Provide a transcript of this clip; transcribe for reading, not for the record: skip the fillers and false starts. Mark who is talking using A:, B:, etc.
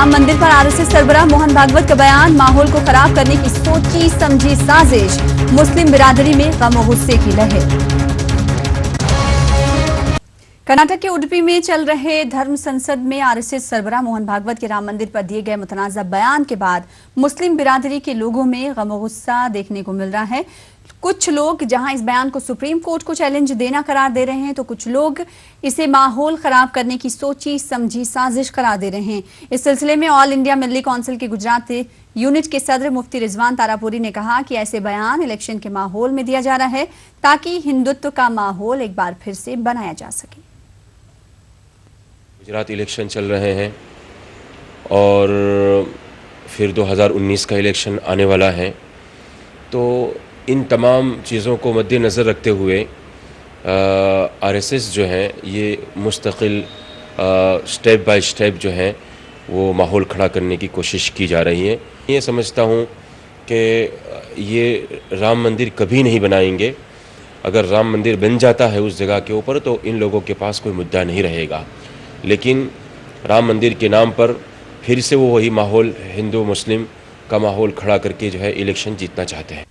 A: राम मंदिर पर आरएसएस सरबराह मोहन भागवत का बयान, माहौल को खराब करने की सोची समझी साजिश, मुस्लिम बिरादरी में गम और गुस्से की लहर। कर्नाटक के उडुपी में चल रहे धर्म संसद में आरएसएस सरबराह मोहन भागवत के राम मंदिर पर दिए गए मुतनाज़ा बयान के बाद मुस्लिम बिरादरी के लोगों में गम और गुस्सा देखने को मिल रहा है। कुछ लोग जहां इस बयान को सुप्रीम कोर्ट को चैलेंज देना करार दे रहे हैं, तो कुछ लोग इसे माहौल खराब करने की सोची समझी साजिश करार दे रहे हैं। इस सिलसिले में ऑल इंडिया मिल्ली काउंसिल के गुजरात यूनिट के सदर मुफ्ती रिजवान तारापुरी ने कहा कि ऐसे बयान इलेक्शन के माहौल में दिया जा रहा है ताकि हिंदुत्व का माहौल एक बार फिर से बनाया जा सके।
B: गुजरात इलेक्शन चल रहे हैं और फिर 2019 का इलेक्शन आने वाला है, तो इन तमाम चीज़ों को मद्देनज़र रखते हुए आरएसएस जो है ये मुस्तकिल स्टेप बाय स्टेप जो है वो माहौल खड़ा करने की कोशिश की जा रही है। ये समझता हूँ कि ये राम मंदिर कभी नहीं बनाएंगे। अगर राम मंदिर बन जाता है उस जगह के ऊपर तो इन लोगों के पास कोई मुद्दा नहीं रहेगा, लेकिन राम मंदिर के नाम पर फिर से वो वही माहौल हिंदू मुस्लिम का माहौल खड़ा करके जो है इलेक्शन जीतना चाहते हैं।